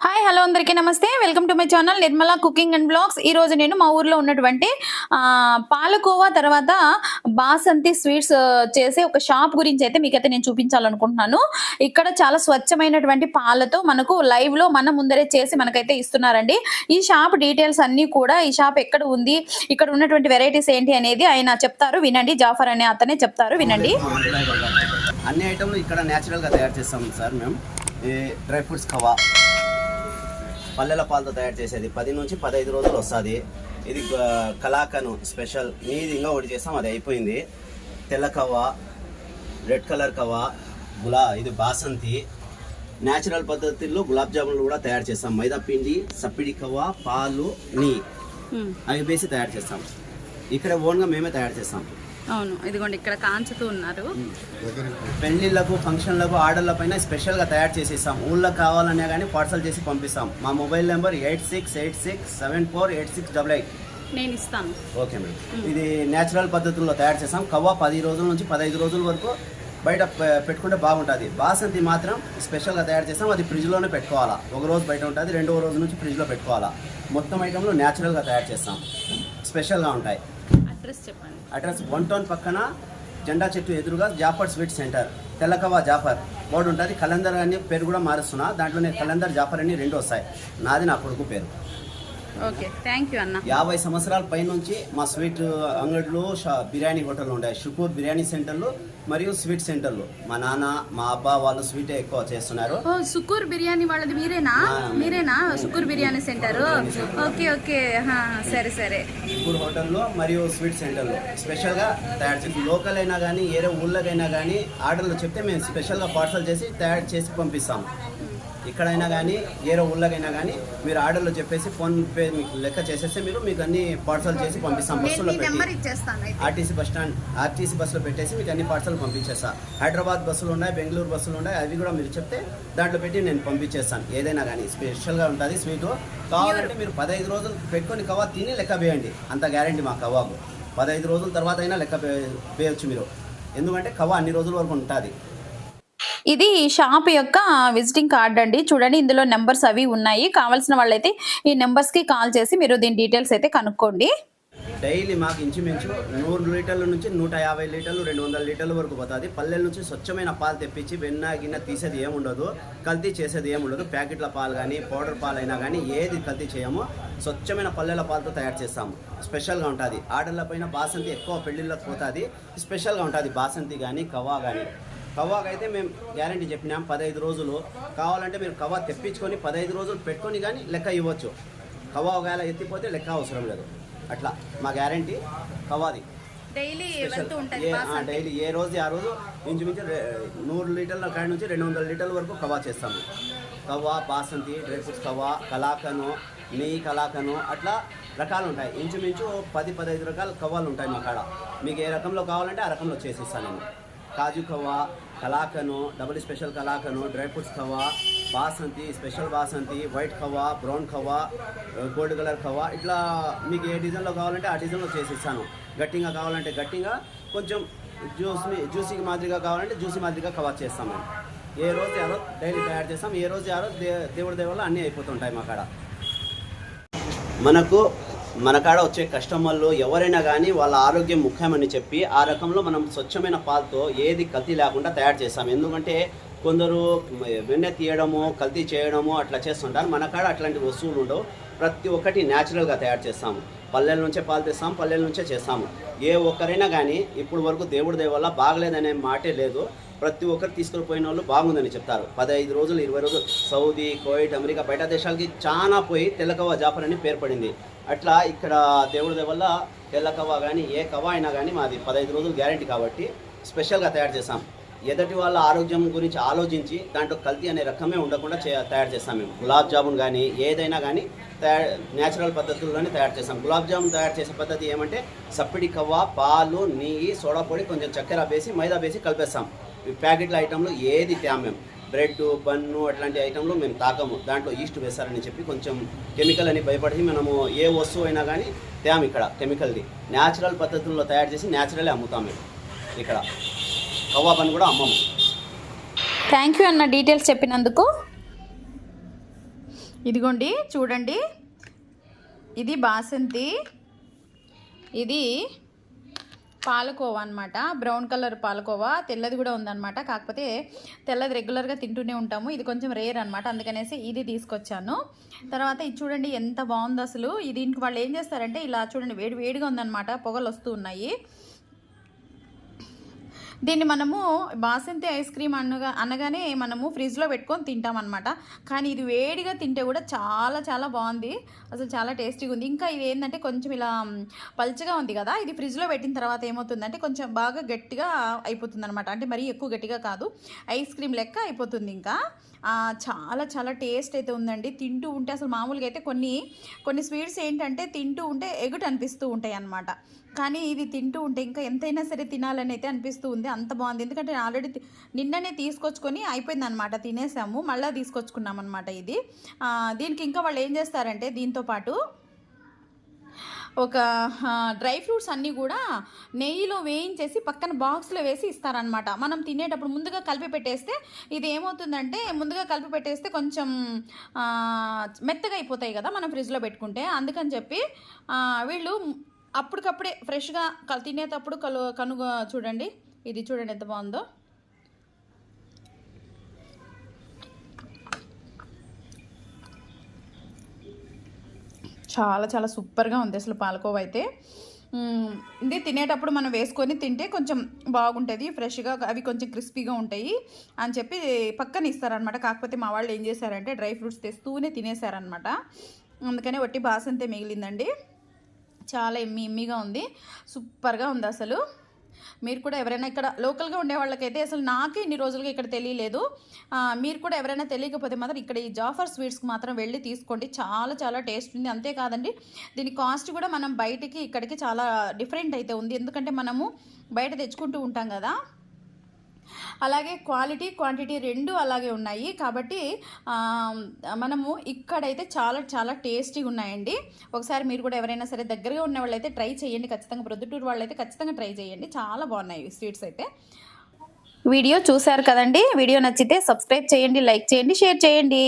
Hi hello అందరికీ నమస్తే. Welcome to my channel Nirmala cooking and blogs. ఈరోజు నేను మా ఊర్లో ఉన్నటువంటి పాలకోవా తర్వాత బాసంతి స్వీట్స్ చేసే ఒక షాప్ గురించి అయితే మీకైతే నేను చూపించాలనుకుంటున్నాను. ఇక్కడ చాలా స్వచ్ఛమైనటువంటి పాలతో మనకు లైవ్‌లో మన ముందరే చేసి మనకైతే ఇస్తున్నారండి. ఈ షాప్ డీటెయిల్స్ అన్నీ కూడా, ఈ షాప్ ఎక్కడ ఉంది, ఇక్కడ ఉన్నటువంటి వెరైటీస్ ఏంటి అనేది ఆయన చెప్తారు వినండి. జాఫర్ అనే అతనే చెప్తారు వినండి. అన్ని ఐటమ్లు ఇక్కడ న్యాచురల్గా తయారు చేస్తాం సార్ మేము. ఈ డ్రై ఫ్రూట్స్ కవా పల్లెల పాలతో తయారు చేసేది 10 నుంచి 15 రోజులు వస్తుంది. ఇది కలాకను స్పెషల్ మీది ఇంకా ఒకటి చేస్తాం, అది అయిపోయింది. తెల్ల కవ్వ, రెడ్ కలర్ కవ్వ, ఇది బాసంతి. న్యాచురల్ పద్ధతుల్లో గులాబ్ జామున్లు కూడా తయారు చేస్తాం. మైదా పిండి, సప్పిడి కవ్వ, పాలు, నెయ్యి అవి వేసి తయారు చేస్తాం. ఇక్కడ ఓన్గా మేమే తయారు చేస్తాం. అవును, ఇదిగోండి ఇక్కడ కాంచుతూ ఉన్నారు. పెళ్లిళ్లకు, ఫంక్షన్లకు, ఆర్డర్ల పైన స్పెషల్గా తయారు చేసి ఇస్తాం. ఊళ్ళో కావాలన్నా కానీ పార్సల్ చేసి పంపిస్తాం. మా మొబైల్ నెంబర్ 8686748688. నేను ఇస్తాను. Okay madam. ఇది న్యాచురల్ పద్ధతుల్లో తయారు చేస్తాం. కవ్వ 10 రోజుల నుంచి 15 రోజుల వరకు బయట పెట్టుకుంటే బాగుంటుంది. బాసంతి మాత్రం స్పెషల్గా తయారు చేస్తాం. అది ఫ్రిడ్జ్లోనే పెట్టుకోవాలా. ఒక రోజు బయట ఉంటుంది, 2వ రోజు నుంచి ఫ్రిడ్జ్లో పెట్టుకోవాలా. మొత్తం ఐటెంలు న్యాచురల్గా తయారు చేస్తాం, స్పెషల్గా ఉంటాయి. అడ్రస్ చెప్పండి. అడ్రస్ 1 టౌన్ పక్కన జెండా చెట్టు ఎదురుగా జాఫర్ స్వీట్ సెంటర్. తెల్లకవ్వ జాఫర్ బోర్డు ఉంటుంది. కలందర్ అని పేరు కూడా మారుస్తున్నా. దాంట్లోనే కలందర్ జాఫర్ అని 2 వస్తాయి. నాది నా కొడుకు పేరు. ఓకే, థ్యాంక్ యూ అన్న. 50 సంవత్సరాల పై నుంచి మా స్వీట్ అంగడిలో బిర్యానీ హోటళ్ళు ఉంటాయి. షుకూర్ బిర్యానీ సెంటర్లు మరియు స్వీట్ సెంటర్లు. మా నాన్న, మా అబ్బా వాళ్ళు స్వీటే ఎక్కువ చేస్తున్నారు. సుకూర్ బిర్యానీ వాళ్ళది మీరేనా succour biryani centre? Okay okay, సరే సరే. షుకూర్ హోటల్లో మరియు స్వీట్ సెంటర్లు స్పెషల్గా తయారు చేసి, లోకల్ అయినా కానీ ఏరే ఊళ్ళకైనా కానీ ఆర్డర్లు చెప్తే మేము స్పెషల్గా పార్సల్ చేసి తయారు చేసి పంపిస్తాం. ఇక్కడైనా కానీ ఏరో ఊళ్ళకైనా కానీ మీరు ఆర్డర్లో చెప్పేసి ఫోన్పే మీకు లెక్క చేసేస్తే మీకు అన్ని పార్సల్ చేసి పంపిస్తాం. బస్సులో పెట్టి ఆర్టీసీ బస్సులో పెట్టేసి మీకు అన్ని పార్సల్ పంపించేస్తా. హైదరాబాద్ బస్సులు ఉన్నాయి, బెంగళూరు బస్సులు ఉన్నాయి. అవి కూడా మీరు చెప్తే దాంట్లో పెట్టి నేను పంపించేస్తాను. ఏదైనా కానీ స్పెషల్గా ఉంటుంది స్వీటు. కావాలంటే మీరు 15 రోజులు పెట్టుకొని కవ్వ తిని లెక్క వేయండి. అంత గ్యారంటీ మా కవ్వకు. 15 రోజుల తర్వాత అయినా లెక్క వేయచ్చు మీరు. ఎందుకంటే కవ్వ అన్ని రోజుల వరకు ఉంటుంది. ఇది షాప్ యొక్క విజిటింగ్ కార్డ్ అండి. చూడండి, ఇందులో నెంబర్స్ అవి ఉన్నాయి. కావాల్సిన వాళ్ళైతే ఈ నెంబర్స్కి కాల్ చేసి మీరు దీని డీటెయిల్స్ అయితే కనుక్కోండి. డైలీ మాకు ఇంచుమించు 100 లీటర్ల నుంచి 150 లీటర్లు, 200 లీటర్ల వరకు పోతుంది. పల్లెల నుంచి స్వచ్ఛమైన పాలు తెప్పించి వెన్న గిన్నె తీసేది ఏముండదు, కల్తీ చేసేది ఏముండదు. ప్యాకెట్ల పాలు కానీ పౌడర్ పాలు అయినా కానీ ఏది కల్తీ చేయమో స్వచ్ఛమైన పల్లెల పాలతో తయారు చేస్తాము. స్పెషల్గా ఉంటుంది. ఆర్డర్ల పైన బాసంతి ఎక్కువ పెళ్ళిళ్ళకి పోతుంది. స్పెషల్గా ఉంటుంది బాసంతి కానీ కవ్వ కానీ. కవ్వకైతే మేము గ్యారంటీ చెప్పినాం 15 రోజులు. కావాలంటే మీరు కవ్వ తెప్పించుకొని 15 రోజులు పెట్టుకొని కానీ లెక్క ఇవ్వచ్చు. కవ్వ ఒకవేళ ఎత్తిపోతే లెక్క అవసరం లేదు. అట్లా మా గ్యారంటీ కవ్వది. డైలీ డైలీ ఏ రోజు ఆ రోజు ఇంచుమించు 100 లీటర్ల కాడి నుంచి 200 లీటర్ల వరకు కవ్వ చేస్తాము. కవ్వ, బాసంతి, డ్రై ఫ్రూట్స్ కవ్వ, కలాకను, నెయ్యి కలాకను, అట్లా రకాలు ఉంటాయి. ఇంచుమించు 10-15 రకాల కవ్వాలు ఉంటాయి మా కాడ. మీకు ఏ రకంలో కావాలంటే ఆ రకంలో చేసిస్తాను నేను. కాజు కవ్వ, కలాకను, డబుల్ స్పెషల్ కలాకను, డ్రై ఫ్రూట్స్ కవ్వ, బాసంతి, స్పెషల్ బాసంతి, వైట్ కవ్వ, బ్రౌన్ కవ్వ, గోల్డ్ కలర్ కవ్వ, ఇట్లా మీకు ఏ డిజైన్లో కావాలంటే ఆ డిజైన్లో చేసిస్తాను. గట్టిగా కావాలంటే గట్టిగా, కొంచెం జ్యూసీ మాదిరిగా కావాలంటే జ్యూసీ మాదిరిగా కవర్ చేస్తాం మేము. ఏ రోజు ఆ రోజు డైలీ తయారు చేస్తాం. ఏ రోజు ఆ రోజు దేవుడి దేవుళ్ళు అన్నీ అయిపోతుంటాయి మా కాడ. మన కాడ వచ్చే కస్టమర్లు ఎవరైనా కానీ వాళ్ళ ఆరోగ్యం ముఖ్యమని చెప్పి ఆ రకంలో మనం స్వచ్ఛమైన పాలతో ఏది కల్తీ లేకుండా తయారు చేస్తాం. ఎందుకంటే కొందరు వెన్నె తీయడము, కల్తీ చేయడము అట్లా చేస్తుంటారు. మన కాడ అట్లాంటి వస్తువులు ఉండవు. ప్రతి ఒక్కటి న్యాచురల్గా తయారు చేస్తాము. పల్లెల నుంచే పాలు తెస్తాము, పల్లెల నుంచే చేస్తాము. ఏ ఒక్కరైనా కానీ ఇప్పుడు వరకు దేవుడి దయ వల్ల బాగలేదనే మాటే లేదు. ప్రతి ఒక్కరు తీసుకుని పోయిన వాళ్ళు బాగుందని చెప్తారు. 15 రోజులు, 20 రోజులు సౌదీ, కువైట్, అమెరికా బయట దేశాలకి చాలా పోయి తెల్లకవ్వ జాఫర్ అని పేరు పడింది. అట్లా ఇక్కడ దేవుడి దయ వల్ల తెల్లకవ్వ కానీ ఏ కవ్వ అయినా కానీ మాది 15 రోజులు గ్యారంటీ కాబట్టి స్పెషల్గా తయారు చేస్తాం. ఎదుటి వాళ్ళ ఆరోగ్యం గురించి ఆలోచించి దాంట్లో కల్తీ అనే రకమే ఉండకుండా తయారు చేస్తాం మేము. గులాబ్ జామున్ కానీ ఏదైనా కానీ న్యాచురల్ పద్ధతుల్లోనే తయారు చేస్తాం. గులాబ్ జామున్ తయారు చేసే పద్ధతి ఏమంటే సప్పిడి కవ్వ, పాలు, నెయ్యి, సోడా పొడి, కొంచెం చక్కెర వేసి మైదా వేసి కలిపేస్తాం. ఈ ప్యాకెట్ల ఐటెంలు ఏది తేం మేము. బ్రెడ్, బన్ను అట్లాంటి ఐటెంలు మేము తాకము. దాంట్లో ఈస్ట్ వేస్తారని చెప్పి కొంచెం కెమికల్ అని భయపడి మనము ఏ వస్తువు అయినా కానీ తేం. ఇక్కడ కెమికల్ది న్యాచురల్ పద్ధతుల్లో తయారు చేసి న్యాచురలే అమ్ముతాం మేము. ఇక్కడ కవ్వ బన్ కూడా అమ్మము. థ్యాంక్ యూ అన్న డీటెయిల్స్ చెప్పినందుకు. ఇదిగోండి చూడండి, ఇది బాసంతి, ఇది పాలకోవా అనమాట. బ్రౌన్ కలర్ పాలకోవా, తెల్లది కూడా ఉందన్నమాట. కాకపోతే తెల్లది రెగ్యులర్గా తింటూనే ఉంటాము, ఇది కొంచెం రేర్ అనమాట, అందుకనేసి ఇది తీసుకొచ్చాను. తర్వాత ఇది చూడండి ఎంత బాగుందో అసలు. దీనికి వాళ్ళు ఏం చేస్తారంటే ఇలా చూడండి, వేడి వేడిగా ఉందన్నమాట, పొగలు వస్తూ ఉన్నాయి. దీన్ని మనము బాసంతి ఐస్ క్రీమ్ అనగానే మనము ఫ్రిడ్జ్లో పెట్టుకొని తింటామన్నమాట. కానీ ఇది వేడిగా తింటే కూడా చాలా చాలా బాగుంది, అసలు చాలా టేస్టీగా ఉంది. ఇంకా ఇది ఏంటంటే కొంచెం ఇలా పల్చగా ఉంది కదా, ఇది ఫ్రిడ్జ్లో పెట్టిన తర్వాత ఏమవుతుందంటే కొంచెం బాగా గట్టిగా అయిపోతుంది అనమాట. అంటే మరీ ఎక్కువ గట్టిగా కాదు, ఐస్ క్రీమ్ లెక్క అయిపోతుంది. ఇంకా చాలా చాలా టేస్ట్ అయితే ఉందండి. తింటూ ఉంటే అసలు మామూలుగా అయితే కొన్ని స్వీట్స్ ఏంటంటే తింటూ ఉంటే ఎగుటు అనిపిస్తూ ఉంటాయి అన్నమాట. కానీ ఇది తింటూ ఉంటే ఇంకా ఎంతైనా సరే తినాలని అయితే అనిపిస్తూ ఉంది, అంత బాగుంది. ఎందుకంటే ఆల్రెడీ నిన్ననే తీసుకొచ్చుకొని అయిపోయింది అనమాట, తినేసాము, మళ్ళీ తీసుకొచ్చుకున్నాం అనమాట ఇది. దీనికి ఇంకా వాళ్ళు ఏం చేస్తారంటే దీంతో పాటు ఒక డ్రై ఫ్రూట్స్ అన్నీ కూడా నెయ్యిలో వేయించేసి పక్కన బాక్స్లో వేసి ఇస్తారనమాట. మనం తినేటప్పుడు ముందుగా కలిపి పెట్టేస్తే ఇది ఏమవుతుందంటే, ముందుగా కలిపి పెట్టేస్తే కొంచెం మెత్తగా అయిపోతాయి కదా మనం ఫ్రిడ్జ్లో పెట్టుకుంటే. అందుకని చెప్పి వీళ్ళు అప్పటికప్పుడే ఫ్రెష్గా తినేటప్పుడు చూడండి, ఇది చూడండి ఎంత బాగుందో. చాలా చాలా సూపర్గా ఉంది అసలు పాలకోవా అయితే. ఇది తినేటప్పుడు మనం వేసుకొని తింటే కొంచెం బాగుంటుంది, ఫ్రెష్గా, అవి కొంచెం క్రిస్పీగా ఉంటాయి అని చెప్పి పక్కన ఇస్తారనమాట. కాకపోతే మా వాళ్ళు ఏం చేశారంటే డ్రై ఫ్రూట్స్ తెస్తూనే తినేసారనమాట, అందుకని వట్టి బాసంతే మిగిలిందండి. చాలా ఎమ్మీగా ఉంది, సూపర్గా ఉంది అసలు. మీరు కూడా ఎవరైనా ఇక్కడ లోకల్గా ఉండే వాళ్ళకైతే అసలు నాకే ఇన్ని రోజులుగా ఇక్కడ తెలియలేదు. మీరు కూడా ఎవరైనా తెలియకపోతే మాత్రం ఇక్కడ ఈ జాఫర్ స్వీట్స్కి మాత్రం వెళ్ళి తీసుకోండి, చాలా చాలా టేస్ట్ ఉంది. అంతేకాదండి, దీని కాస్ట్ కూడా మనం బయటికి ఇక్కడికి చాలా డిఫరెంట్ అయితే ఉంది. ఎందుకంటే మనము బయట తెచ్చుకుంటూ ఉంటాం కదా, అలాగే క్వాలిటీ క్వాంటిటీ రెండు అలాగే ఉన్నాయి. కాబట్టి మనము ఇక్కడైతే చాలా చాలా టేస్టీగా ఉన్నాయండి. ఒకసారి మీరు కూడా ఎవరైనా సరే దగ్గరగా ఉన్న వాళ్ళైతే ట్రై చేయండి ఖచ్చితంగా. ప్రొద్దుటూరు వాళ్ళైతే ఖచ్చితంగా ట్రై చేయండి, చాలా బాగున్నాయి స్వీట్స్ అయితే. వీడియో చూశారు కదండి, వీడియో నచ్చితే సబ్స్క్రైబ్ చేయండి, లైక్ చేయండి, షేర్ చేయండి.